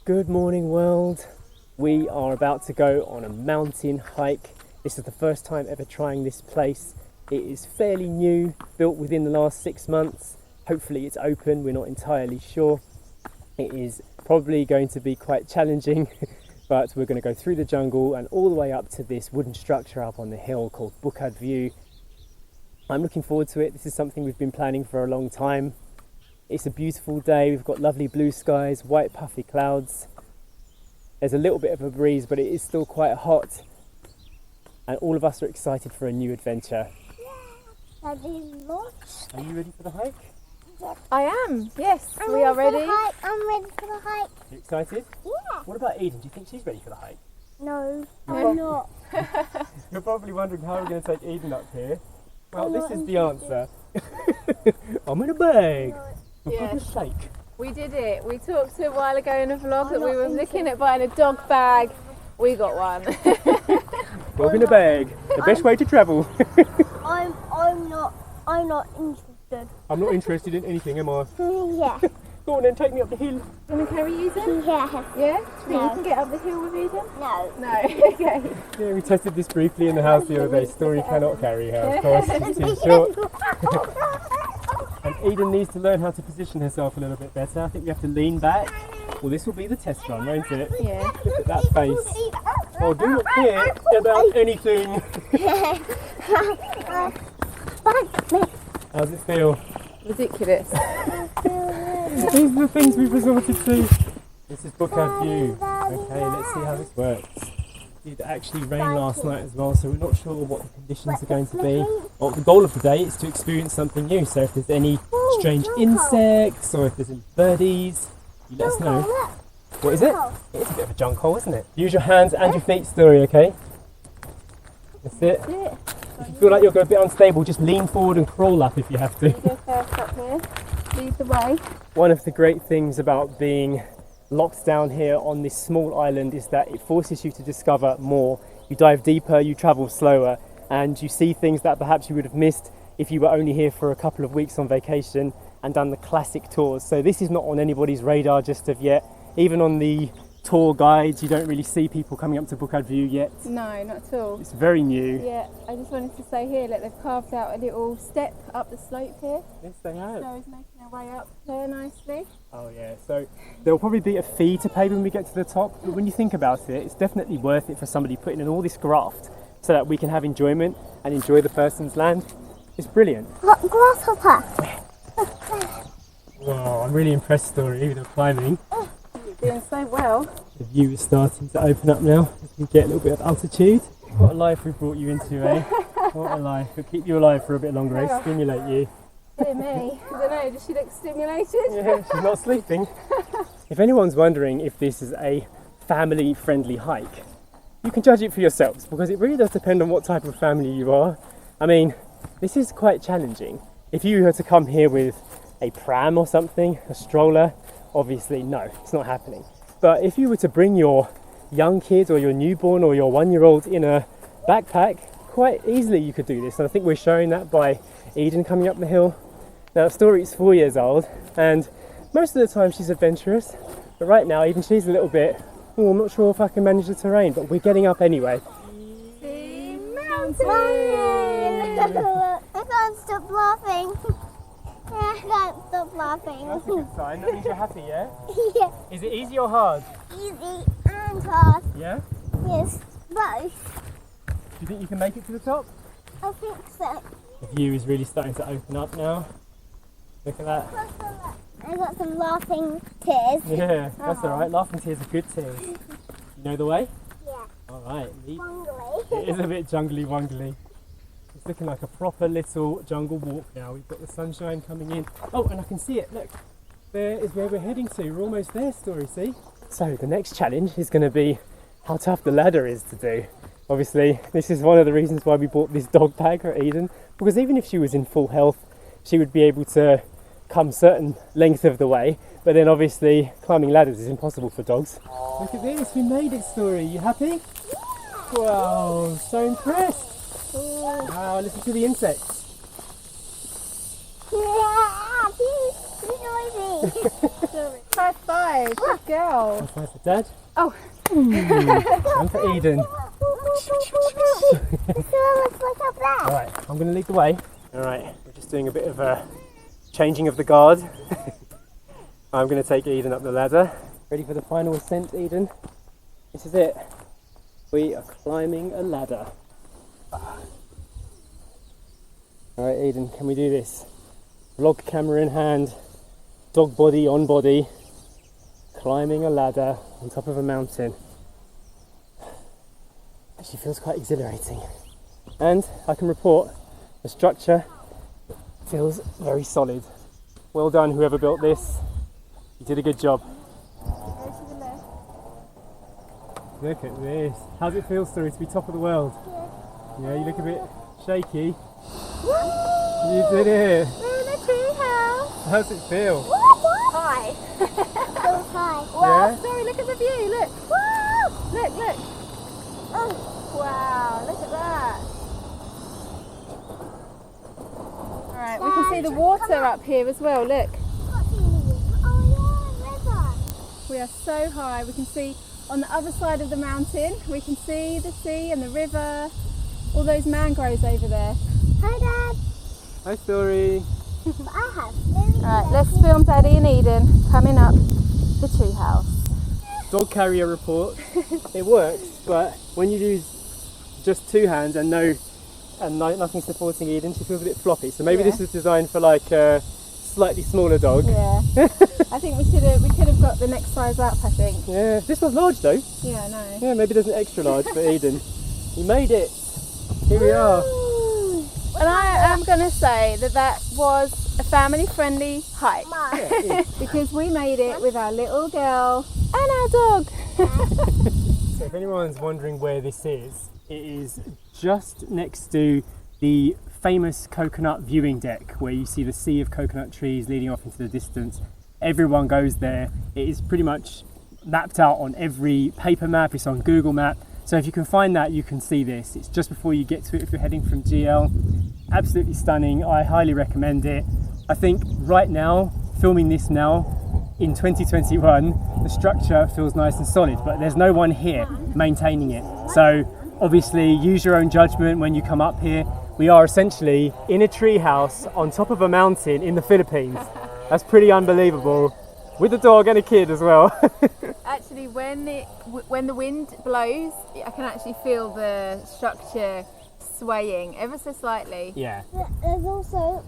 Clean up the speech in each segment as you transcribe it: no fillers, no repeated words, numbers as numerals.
Good morning, world. We are about to go on a mountain hike. This is the first time ever trying this place. It is fairly new, built within the last 6 months. Hopefully it's open, we're not entirely sure. It is probably going to be quite challenging, but we're going to go through the jungle and all the way up to this wooden structure up on the hill called Bukad View. I'm looking forward to it. This is something we've been planning for a long time. It's a beautiful day, we've got lovely blue skies, white puffy clouds. There's a little bit of a breeze, but it is still quite hot. And all of us are excited for a new adventure. Yeah. Are you ready for the hike? Yes. I am, yes, we are ready. I'm ready for the hike. You excited? Yeah. What about Eden? Do you think she's ready for the hike? No, I'm not. You're probably wondering how we're going to take Eden up here. Well, I'm this not is the answer. I'm in a bag. Yeah. Shake. We did it. We talked a while ago in a vlog that we were looking at buying a dog bag. We got one. Dog in a bag. The best way to travel. I'm not interested. I'm not interested in anything, am I? Yeah. Go on then, take me up the hill. Can we carry Eden? Yeah. Yeah? No. You can get up the hill with Eden? No. No, okay. Yeah, we tested this briefly in the house the other day. Story cannot carry her, of course. She's too short. And Eden needs to learn how to position herself a little bit better. I think we have to lean back. Well, this will be the test run, won't it? Yeah. Look at that face. Oh, do not care about anything. How's it feel? Ridiculous. These are the things we've resorted to. This is Bukad View. Okay, let's see how this works. It did actually rain last night as well, so we're not sure what the conditions are going to be. Well, the goal of the day is to experience something new, so if there's any strange insects or if there's any birdies, you let us know. What is it? It's a bit of a junk hole, isn't it? Use your hands and your feet, Story, okay? That's it. If you feel like you're a bit unstable, just lean forward and crawl up if you have to. You go first up here. Lead the way. One of the great things about being locked down here on this small island is that it forces you to discover more. You dive deeper, you travel slower, and you see things that perhaps you would have missed if you were only here for a couple of weeks on vacation and done the classic tours. So this is not on anybody's radar just of yet. Even on the tour guides, you don't really see people coming up to Bukad View yet. No, not at all. It's very new. Yeah, I just wanted to say here, look, they've carved out a little step up the slope here. Yes, they have. So it's making our way up there nicely. Oh yeah, so there'll probably be a fee to pay when we get to the top, but when you think about it, it's definitely worth it for somebody putting in all this graft so that we can have enjoyment and enjoy the person's land. It's brilliant. Look, grasshopper. Wow, I'm really impressed, Story, even at climbing. You're doing so well. The view is starting to open up now as we get a little bit of altitude. What a life we brought you into, eh? What a life. We'll keep you alive for a bit longer, eh? Stimulate you. Dear me. I don't know, does she look stimulated? Yeah, she's not sleeping. If anyone's wondering if this is a family-friendly hike, you can judge it for yourselves because it really does depend on what type of family you are. I mean, this is quite challenging. If you were to come here with a pram or something, a stroller, obviously no, it's not happening. But if you were to bring your young kids or your newborn or your 1-year-old in a backpack, quite easily you could do this. And I think we're showing that by Eden coming up the hill. Now, Story is 4 years old, and most of the time she's adventurous. But right now, even she's a little bit, oh, I'm not sure if I can manage the terrain, but we're getting up anyway. The mountain! I can't stop laughing. I can't stop laughing. That's a good sign. That means you're happy, yeah? Yeah. Is it easy or hard? Easy and hard. Yeah? Yes, both. Do you think you can make it to the top? I think so. The view is really starting to open up now. Look at that. I got some laughing tears. Yeah, that's alright. Laughing tears are good tears. You know the way? Yeah. Alright. Wongly. It is a bit jungly wongly. It's looking like a proper little jungle walk now. We've got the sunshine coming in. Oh, and I can see it. Look, there is where we're heading to. We're almost there, Story, see? So the next challenge is going to be how tough the ladder is to do. Obviously, this is one of the reasons why we bought this dog bag for Eden, because even if she was in full health, she would be able to come certain length of the way, but then obviously climbing ladders is impossible for dogs. Look at this, we made it, Story. You happy? Wow, so impressed. Wow, listen to the insects. Yeah, Baby. High five, good girl. That's nice for Dad. Oh. One for Eden. All Alright, I'm going to lead the way. Alright, we're just doing a bit of a changing of the guard. I'm going to take Eden up the ladder. Ready for the final ascent, Eden? This is it. We are climbing a ladder. Alright, Eden, can we do this? Vlog camera in hand, dog body on body, climbing a ladder on top of a mountain. Actually feels quite exhilarating. And I can report the structure feels very solid. Well done, whoever built this. You did a good job. Look at this. How's it feel, Story, to be top of the world? Yeah, you look a bit shaky. You did it. We're in a tree house. How's it feel? Hi. Feels high. Wow, Yeah? Story, look at the view, look. Wow. Look. Oh. Wow, look at that. Alright, we can see the water up here as well, look. Oh yeah, river. We are so high, we can see on the other side of the mountain, we can see the sea and the river, all those mangroves over there. Hi, Dad. Hi, Story. I have. Alright, let's film Daddy and Eden coming up the treehouse. Dog carrier report. It works, but when you use just two hands and nothing supporting Eden, she feels a bit floppy. So maybe this is designed for like a slightly smaller dog. Yeah. I think we could have got the next size up, I think. Yeah, this one's large though. Yeah, I know. Yeah, maybe there's an extra large for Eden. You made it. Here we are. And I am going to say that was a family-friendly hike. Because we made it with our little girl and our dog. So if anyone's wondering where this is, it is just next to the famous coconut viewing deck where you see the sea of coconut trees leading off into the distance. Everyone goes there. It is pretty much mapped out on every paper map. It's on Google Map. So if you can find that, you can see this. It's just before you get to it if you're heading from GL. Absolutely stunning. I highly recommend it. I think right now, filming this now in 2021, the structure feels nice and solid, but there's no one here maintaining it. So obviously use your own judgment when you come up here. We are essentially in a tree house on top of a mountain in the Philippines. That's pretty unbelievable. With a dog and a kid as well. Actually, when the wind blows, I can actually feel the structure swaying ever so slightly. Yeah. There's also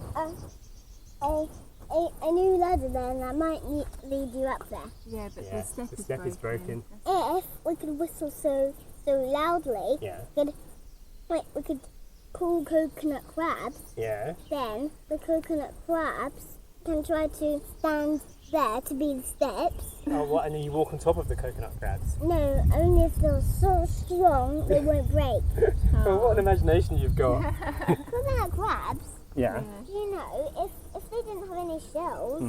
a new ladder there, and that might lead you up there. Yeah, but Yeah, the step is broken. If we could whistle so loudly, Yeah. we could call coconut crabs. Yeah. Then the coconut crabs can try to stand there to be the steps. Oh, what? And then you walk on top of the coconut crabs. No, only if they're so strong they won't break. Oh, what an imagination you've got. Coconut crabs, Yeah. you know, if they didn't have any shells,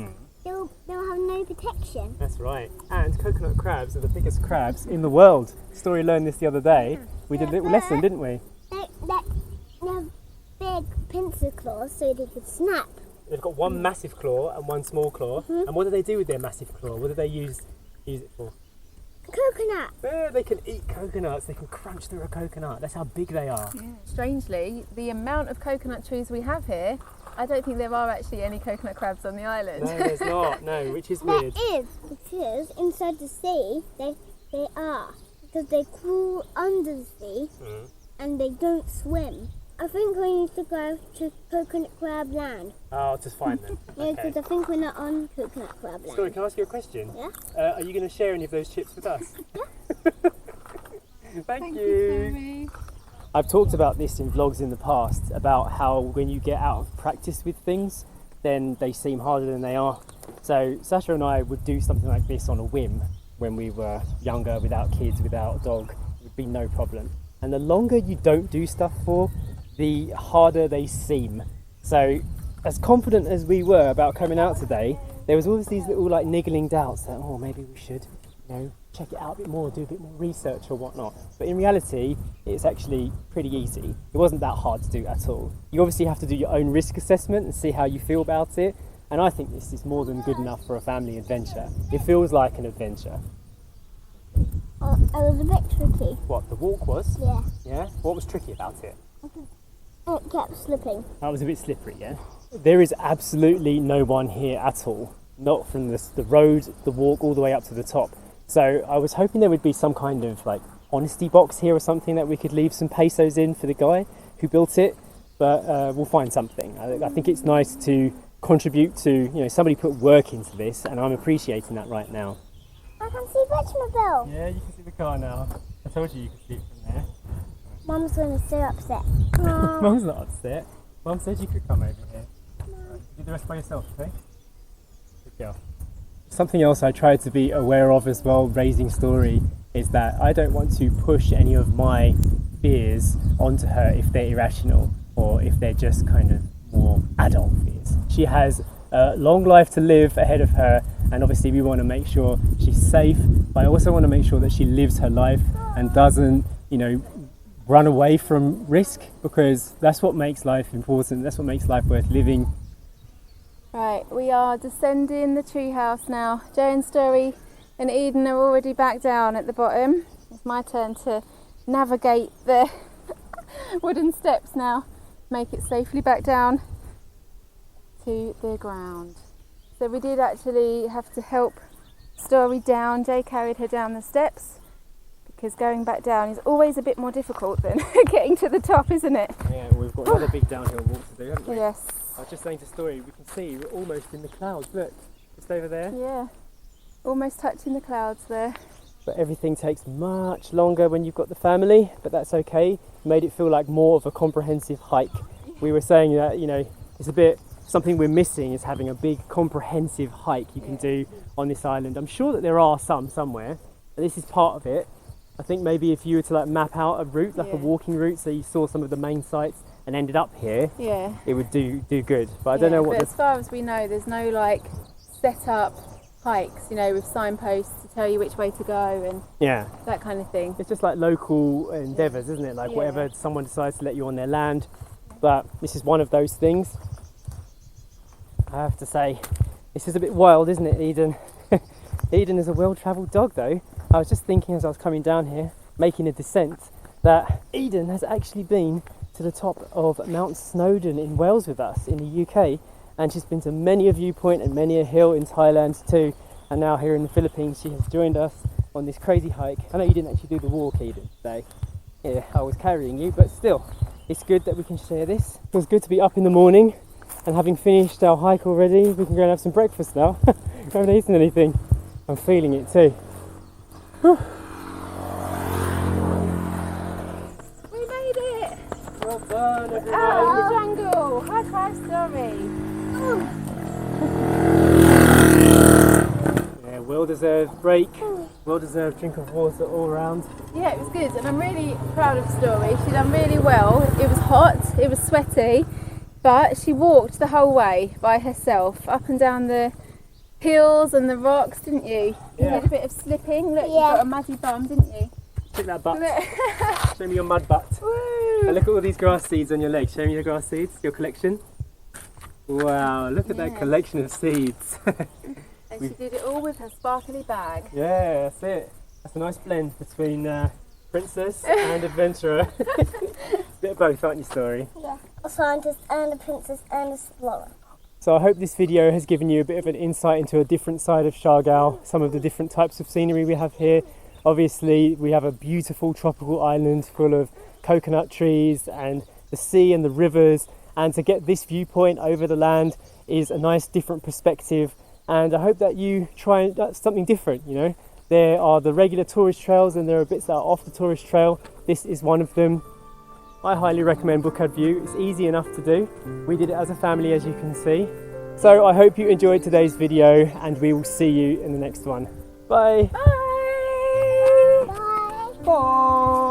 they'll have no protection. That's right. And coconut crabs are the biggest crabs in the world. Story learned this the other day. We did a little lesson, didn't we? They have big pincer claws so they could snap. They've got one massive claw and one small claw. And what do they do with their massive claw? What do they use it for? Coconut. Yeah, they can eat coconuts. They can crunch through a coconut. That's how big they are. Yeah. Strangely, the amount of coconut trees we have here, I don't think there are actually any coconut crabs on the island. No, there's not. No, which is There weird. is, because inside the sea they are. Because they crawl under the sea and they don't swim. I think we need to go to Coconut Crab Land. Oh, I'll just find them. Yeah, because I think we're not on Coconut Crab Land. Story, can I ask you a question? Yeah? Are you going to share any of those chips with us? Thank you. Story. I've talked about this in vlogs in the past, about how when you get out of practice with things, then they seem harder than they are. So Sacha and I would do something like this on a whim when we were younger, without kids, without a dog. It would be no problem. And the longer you don't do stuff for, the harder they seem. So as confident as we were about coming out today, there was always these little like niggling doubts that, oh, maybe we should, check it out a bit more, do a bit more research or whatnot. But in reality, it's actually pretty easy. It wasn't that hard to do at all. You obviously have to do your own risk assessment and see how you feel about it. And I think this is more than good enough for a family adventure. It feels like an adventure. It was a bit tricky. What, the walk was? Yeah. Yeah? What was tricky about it? It kept slipping. That was a bit slippery, yeah? There is absolutely no one here at all. Not from the road, the walk, all the way up to the top. So I was hoping there would be some kind of like honesty box here or something that we could leave some pesos in for the guy who built it. But we'll find something. I think it's nice to contribute to, you know, somebody put work into this, and I'm appreciating that right now. I can see Richmondville. Yeah, you can see the car now. I told you could see it from there. Mum's going to be so upset. Mum's not upset. Mum said you could come over here. Do the rest by yourself, okay? Good girl. Something else I try to be aware of as well, raising Story, is that I don't want to push any of my fears onto her if they're irrational or if they're just kind of more adult fears. She has a long life to live ahead of her, and obviously we want to make sure she's safe, but I also want to make sure that she lives her life and doesn't, you know, run away from risk, because that's what makes life important, that's what makes life worth living. Right, we are descending the treehouse now. Joe and Story and Eden are already back down at the bottom. It's my turn to navigate the wooden steps now, make it safely back down to the ground. So we did actually have to help Story down. Jay carried her down the steps because going back down is always a bit more difficult than getting to the top, isn't it? Yeah, we've got another big downhill walk to do, haven't we? Yes. I was just saying to Story, we can see we're almost in the clouds, look, just over there. Yeah, almost touching the clouds there. But everything takes much longer when you've got the family, but that's okay. Made it feel like more of a comprehensive hike. We were saying that, you know, it's a bit, something we're missing is having a big comprehensive hike you can do on this island. I'm sure that there are some somewhere, and this is part of it. I think maybe if you were to like map out a route, like a walking route, so you saw some of the main sites and ended up here, it would do good. But I don't know what. But as far as we know, there's no like set up hikes, you know, with signposts to tell you which way to go and that kind of thing. It's just like local endeavours, isn't it? Like whatever someone decides to let you on their land. But this is one of those things. I have to say, this is a bit wild, isn't it, Eden? Eden is a well-travelled dog, though. I was just thinking as I was coming down here, making a descent, that Eden has actually been to the top of Mount Snowdon in Wales with us in the UK, and she's been to many a viewpoint and many a hill in Thailand too, and now here in the Philippines she has joined us on this crazy hike. I know you didn't actually do the walk, Eden, today. Yeah, I was carrying you, but still, it's good that we can share this. It was good to be up in the morning, and having finished our hike already, we can go and have some breakfast now. I haven't eaten anything. I'm feeling it too. Whew. We made it! Well done, everyone! Out of the jungle! High five, Story! Yeah, well-deserved break, well-deserved drink of water all round. Yeah, it was good, and I'm really proud of Story. She done really well. It was hot, it was sweaty, but she walked the whole way by herself, up and down the hills and the rocks, didn't you? You had a bit of slipping. Look, you got a muddy bum, didn't you? Check that butt. Show me your mud butt. Woo. And look at all these grass seeds on your legs. Show me your grass seeds, your collection. Wow, look at that collection of seeds. And she did it all with her sparkly bag. Yeah, that's it. That's a nice blend between princess and adventurer. Bit of both, aren't you, Story? Yeah, a scientist and a princess and a explorer. So I hope this video has given you a bit of an insight into a different side of Siargao, some of the different types of scenery we have here. Obviously we have a beautiful tropical island full of coconut trees and the sea and the rivers, and to get this viewpoint over the land is a nice different perspective, and I hope that you try something different. You know, there are the regular tourist trails and there are bits that are off the tourist trail. This is one of them. I highly recommend Bukad View. It's easy enough to do. We did it as a family, as you can see. So I hope you enjoyed today's video, and we will see you in the next one. Bye. Bye. Bye. Bye.